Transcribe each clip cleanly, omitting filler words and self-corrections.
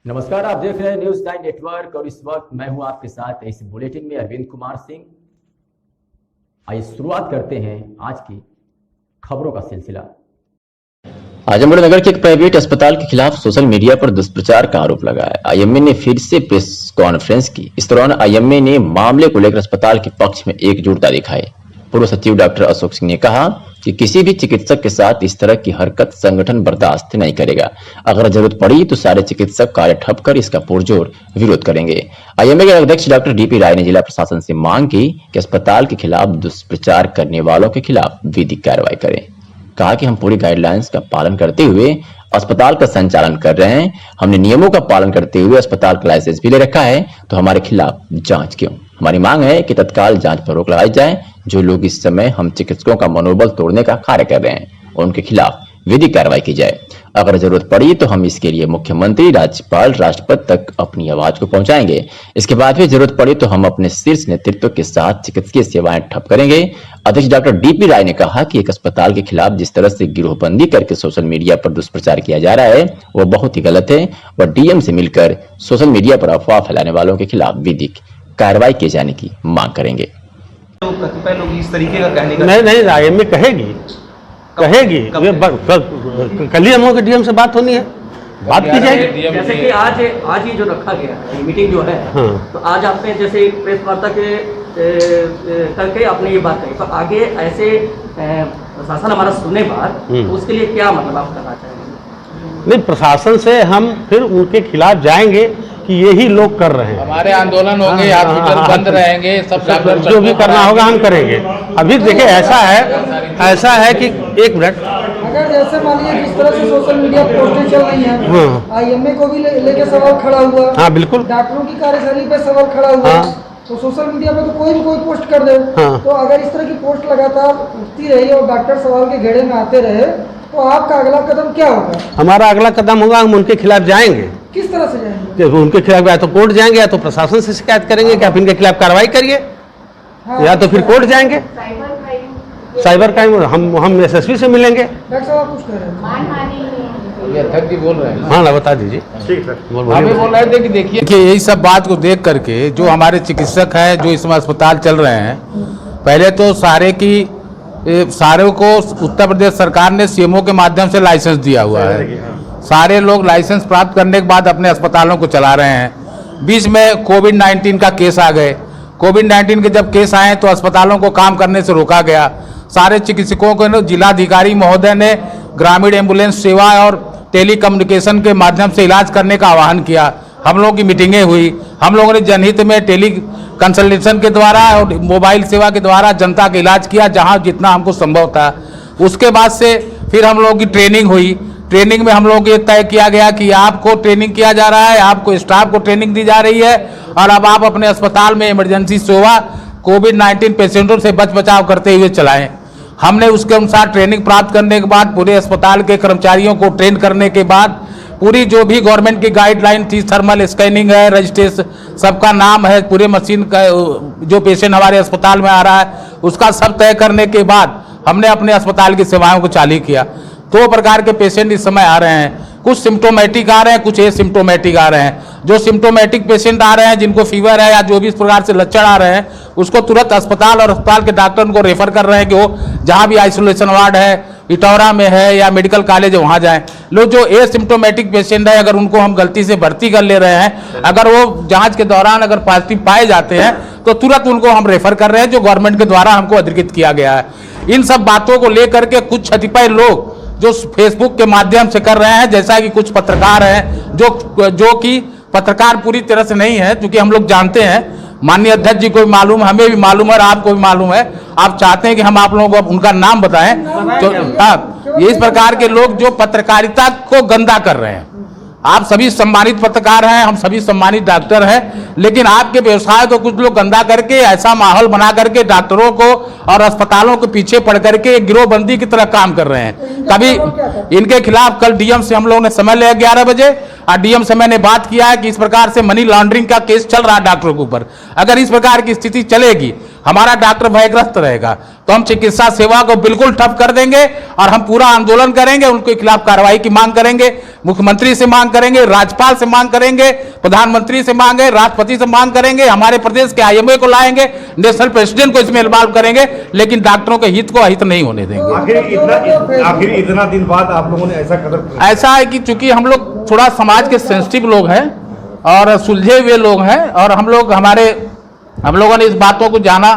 नमस्कार, आप देख रहे हैं न्यूज़ 9 नेटवर्क और इस वक्त मैं हूं आपके साथ इस बुलेटिन में अरविंद कुमार सिंह। आइए शुरुआत करते हैं आज की खबरों का सिलसिला। आजमगढ़ नगर के एक प्राइवेट अस्पताल के खिलाफ सोशल मीडिया पर दुष्प्रचार का आरोप लगा है। आईएमए ने फिर से प्रेस कॉन्फ्रेंस की। इस दौरान आईएमए ने मामले को लेकर अस्पताल के पक्ष में एकजुटता दिखाई। पूर्व सचिव डॉक्टर अशोक सिंह ने कहा कि किसी भी चिकित्सक के साथ इस तरह की हरकत संगठन बर्दाश्त नहीं करेगा। अगर जरूरत पड़ी तो सारे चिकित्सक कार्य ठप कर इसका पुरजोर विरोध करेंगे। आईएमए के अध्यक्ष डॉक्टर डीपी राय ने जिला प्रशासन से मांग की कि अस्पताल के खिलाफ दुष्प्रचार करने वालों के खिलाफ विधिक कार्रवाई करें। कहा कि हम पूरी गाइडलाइंस का पालन करते हुए अस्पताल का संचालन कर रहे हैं। हमने नियमों का पालन करते हुए अस्पताल का लाइसेंस भी ले रखा है, तो हमारे खिलाफ जांच क्यों? हमारी मांग है कि तत्काल जांच पर रोक लगाई जाए। जो लोग इस समय हम चिकित्सकों का मनोबल तोड़ने का कार्य कर रहे हैं, उनके खिलाफ विधिक कार्रवाई की जाए। अगर जरूरत पड़ी तो हम इसके लिए मुख्यमंत्री, राज्यपाल, राष्ट्रपति तक अपनी आवाज को पहुंचाएंगे। इसके बाद भी जरूरत पड़ी तो हम अपने शीर्ष नेतृत्व के साथ चिकित्सकीय सेवाएं ठप करेंगे। अध्यक्ष डॉक्टर डीपी राय ने कहा कि एक अस्पताल के खिलाफ जिस तरह से गिरोहबंदी करके सोशल मीडिया पर दुष्प्रचार किया जा रहा है, वो बहुत ही गलत है। वह डीएम से मिलकर सोशल मीडिया पर अफवाह फैलाने वालों के खिलाफ विधिक कार्रवाई किए जाने की मांग करेंगे। तो कतिपय लोग इस तरीके का कहने का नहीं आईएमए कहेगी कल ही हम लोग के डीएम से बात होनी है, बात की जाएगी। जैसे कि आज ही जो रखा गया है मीटिंग जो है, हाँ। तो आज आपने जैसे प्रेस वार्ता के करके आपने ये बात कही, तो आगे ऐसे प्रशासन हमारा सुनने बाद तो उसके लिए क्या मतलब आप करना चाहेंगे? नहीं, प्रशासन से हम फिर उनके खिलाफ जाएंगे कि यही लोग कर रहे हैं। हमारे आंदोलन होंगे, हॉस्पिटल बंद रहेंगे, सब जो भी करना होगा हम करेंगे। अभी देखिए ऐसा है कि एक मिनट, अगर जैसे मान लीजिए जिस तरह से सोशल मीडिया पोस्टें चल रही हैं, आईएमए को भी लेके सवाल खड़ा हुआ। हाँ बिल्कुल, डॉक्टरों की कार्यशैली पे सवाल खड़ा हुआ। हाँ। तो सोशल मीडिया पे तो कोई भी कोई पोस्ट कर दे। हाँ। तो अगर इस तरह की पोस्ट लगातार उठती रही और डॉक्टर सवाल के घेरे में आते रहे, तो आपका अगला कदम क्या होगा? हमारा अगला कदम होगा, हम उनके खिलाफ जाएंगे। किस तरह से जाएंगे? कि उनके खिलाफ या तो कोर्ट जाएंगे या तो प्रशासन से शिकायत करेंगे कि आप इनके खिलाफ कार्रवाई करिए, या तो फिर कोर्ट जाएंगे। साइबर क्राइम हम एसएसपी से मिलेंगे। डॉक्टर साहब कुछ कह रहे हैं? अध्यक्ष जी बोल रहे हैं। हाँ ना, बता दीजिए। ठीक है, हमें बोल रहे थे कि देखिए यही सब बात को देख करके जो हमारे चिकित्सक हैं जो इसमें अस्पताल चल रहे हैं, पहले तो सारे को उत्तर प्रदेश सरकार ने सीएमओ के माध्यम से लाइसेंस दिया हुआ है। सारे लोग लाइसेंस प्राप्त करने के बाद अपने अस्पतालों को चला रहे हैं। बीच में कोविड-19 का केस आ गए। कोविड-19 के जब केस आए तो अस्पतालों को काम करने से रोका गया। सारे चिकित्सकों को जिलाधिकारी महोदय ने ग्रामीण एम्बुलेंस सेवा और टेलीकम्युनिकेशन के माध्यम से इलाज करने का आह्वान किया। हम लोगों की मीटिंगें हुई। हम लोगों ने जनहित में टेली कंसल्टेशन के द्वारा और मोबाइल सेवा के द्वारा जनता का इलाज किया जहां जितना हमको संभव था। उसके बाद से फिर हम लोगों की ट्रेनिंग हुई। ट्रेनिंग में हम लोगों को तय किया गया कि आपको ट्रेनिंग किया जा रहा है, आपको स्टाफ को ट्रेनिंग दी जा रही है, और अब आप अपने अस्पताल में इमरजेंसी सेवा कोविड-19 पेशेंटों से बचाव करते हुए चलाएं। हमने उसके अनुसार ट्रेनिंग प्राप्त करने के बाद पूरे अस्पताल के कर्मचारियों को ट्रेन करने के बाद पूरी जो भी गवर्नमेंट की गाइडलाइन थी, थर्मल स्कैनिंग है, रजिस्ट्रेशन, सबका नाम है, पूरे मशीन का जो पेशेंट हमारे अस्पताल में आ रहा है उसका सब तय करने के बाद हमने अपने अस्पताल की सेवाओं को चालू किया। 2 प्रकार के पेशेंट इस समय आ रहे हैं। कुछ सिम्टोमेटिक आ रहे हैं, कुछ एसिम्टोमेटिक आ रहे हैं। जो सिम्टोमेटिक पेशेंट आ रहे हैं, जिनको फीवर है या जो भी इस प्रकार से लक्षण आ रहे हैं, उसको तुरंत अस्पताल और अस्पताल के डॉक्टर उनको रेफर कर रहे हैं कि वो जहाँ भी आइसोलेशन वार्ड है, इटौरा में है या मेडिकल कॉलेज है, वहाँ जाएं। लोग जो एसिम्टोमेटिक पेशेंट है, अगर उनको हम गलती से भर्ती कर ले रहे हैं, अगर वो जाँच के दौरान अगर पॉजिटिव पाए जाते हैं तो तुरंत उनको हम रेफर कर रहे हैं, जो गवर्नमेंट के द्वारा हमको अधिकृत किया गया है। इन सब बातों को लेकर के कुछ कतिपय लोग जो फेसबुक के माध्यम से कर रहे हैं, जैसा कि कुछ पत्रकार हैं जो कि पत्रकार पूरी तरह से नहीं है, क्योंकि हम लोग जानते हैं, माननीय अध्यक्ष जी को भी मालूम, हमें भी मालूम है और आपको भी मालूम है। आप चाहते हैं कि हम आप लोगों को उनका नाम बताएं, तो ये इस प्रकार के लोग जो पत्रकारिता को गंदा कर रहे हैं। आप सभी सम्मानित पत्रकार हैं, हम सभी सम्मानित डॉक्टर हैं, लेकिन आपके व्यवसाय को कुछ लोग गंदा करके ऐसा माहौल बना करके डॉक्टरों को और अस्पतालों के पीछे पड़ करके गिरोहबंदी की तरह काम कर रहे हैं। कभी इनके खिलाफ कल डीएम से हम लोगों ने समय लिया 11 बजे, और डीएम से मैंने बात किया है कि इस प्रकार से मनी लॉन्ड्रिंग का केस चल रहा है डॉक्टरों के ऊपर। अगर इस प्रकार की स्थिति चलेगी, हमारा डॉक्टर भयग्रस्त रहेगा। तो हम चिकित्सा सेवा को बिल्कुल ठप कर देंगे और हम पूरा आंदोलन करेंगे, उनके खिलाफ कार्रवाई की मांग करेंगे, मुख्यमंत्री से मांग करेंगे, राज्यपाल से मांग करेंगे, प्रधानमंत्री से मांगे, राष्ट्रपति से मांग करेंगे, हमारे प्रदेश के IMA को लाएंगे, नेशनल प्रेसिडेंट को इसमें इन्वॉल्व करेंगे, लेकिन डॉक्टरों के हित को अहित नहीं होने देंगे। आखिर इतना दिन बाद आप लोगों ने ऐसा कदम, ऐसा है कि चूंकि हम लोग थोड़ा समाज के सेंसिटिव लोग हैं और सुलझे हुए लोग हैं, और हम लोगों ने इस बातों को जाना,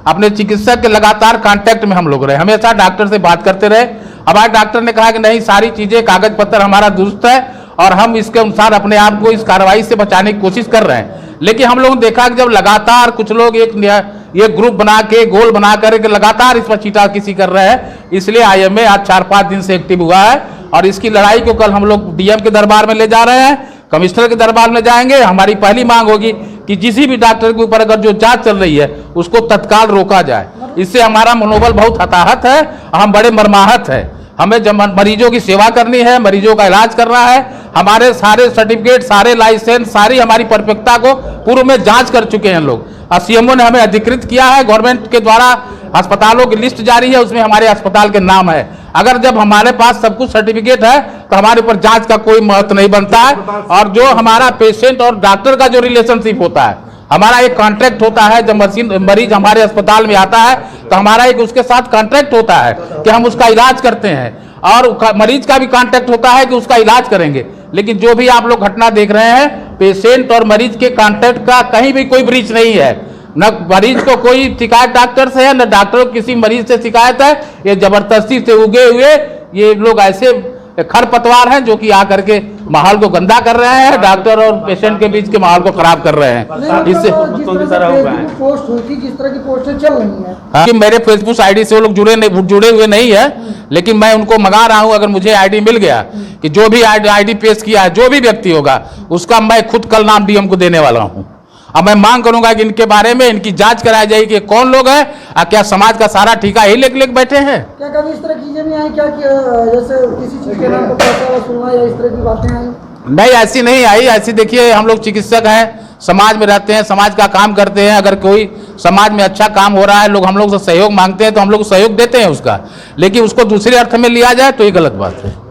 अपने चिकित्सक के लगातार कांटेक्ट में हम लोग रहे, हमेशा डॉक्टर से बात करते रहे। हमारे डॉक्टर ने कहा कि नहीं, सारी चीजें कागज पत्र हमारा दुरुस्त है और हम इसके अनुसार अपने आप को इस कार्रवाई से बचाने की कोशिश कर रहे हैं। लेकिन हम लोगों ने देखा कि जब लगातार कुछ लोग एक ग्रुप बना के, गोल बना करके लगातार इस पर चीटाकिसी कर रहे हैं, इसलिए IMA आज 4-5 दिन से एक्टिव हुआ है और इसकी लड़ाई को कल हम लोग DM के दरबार में ले जा रहे हैं, कमिश्नर के दरबार में जाएंगे। हमारी पहली मांग होगी कि किसी भी डॉक्टर के ऊपर अगर जो जांच चल रही है उसको तत्काल रोका जाए। इससे हमारा मनोबल बहुत हताहत है, हम बड़े मर्माहत है। हमें जब मरीजों की सेवा करनी है, मरीजों का इलाज करना है, हमारे सारे सर्टिफिकेट, सारे लाइसेंस, सारी हमारी परफेक्टता को पूर्व में जांच कर चुके हैं लोग। CMO ने हमें अधिकृत किया है, गवर्नमेंट के द्वारा अस्पतालों की लिस्ट जारी है, उसमें हमारे अस्पताल के नाम है। अगर जब हमारे पास सब कुछ सर्टिफिकेट है तो हमारे ऊपर जांच का कोई महत्व नहीं बनता है। और जो हमारा पेशेंट और डॉक्टर का जो रिलेशनशिप होता है, हमारा एक कॉन्ट्रैक्ट होता है। जब मरीज हमारे अस्पताल में आता है तो हमारा एक उसके साथ कॉन्ट्रैक्ट होता है कि हम उसका इलाज करते हैं, और मरीज का भी कॉन्ट्रैक्ट होता है कि उसका इलाज करेंगे। लेकिन जो भी आप लोग घटना देख रहे हैं, पेशेंट और मरीज के कॉन्ट्रैक्ट का कहीं भी कोई ब्रीच नहीं है। न मरीज को कोई शिकायत डॉक्टर से है, न डॉक्टर को किसी मरीज से शिकायत है। ये जबरदस्ती से उगे हुए ये लोग ऐसे खरपतवार हैं जो कि आकर के माहौल को गंदा कर रहे हैं, डॉक्टर और पेशेंट के बीच के माहौल को खराब कर रहे हैं। इससे पोस्ट हुई थी, जिस तरह की पोस्टें चल रही हैं, कि मेरे फेसबुक ID से वो लोग जुड़े हुए नहीं है, लेकिन मैं उनको मंगा रहा हूं। अगर मुझे ID मिल गया कि जो भी ID पेश किया है, जो भी व्यक्ति होगा, उसका मैं खुद कल नाम DM को देने वाला हूं। अब मैं मांग करूंगा कि इनके बारे में इनकी जांच कराई जाए कि कौन लोग हैं और क्या समाज का सारा ठीका ही लेके बैठे हैं। क्या कभी इस तरह चीजें नहीं आई क्या कि जैसे किसी चीज के नाम पर पैसा वसूलना या इस तरह की बातें आई? नहीं, ऐसी नहीं आई। ऐसी देखिए, हम लोग चिकित्सक हैं, समाज में रहते हैं, समाज का काम करते हैं। अगर कोई समाज में अच्छा काम हो रहा है, लोग हम लोग से सहयोग मांगते हैं तो हम लोग सहयोग देते हैं उसका, लेकिन उसको दूसरे अर्थ में लिया जाए तो ये गलत बात है।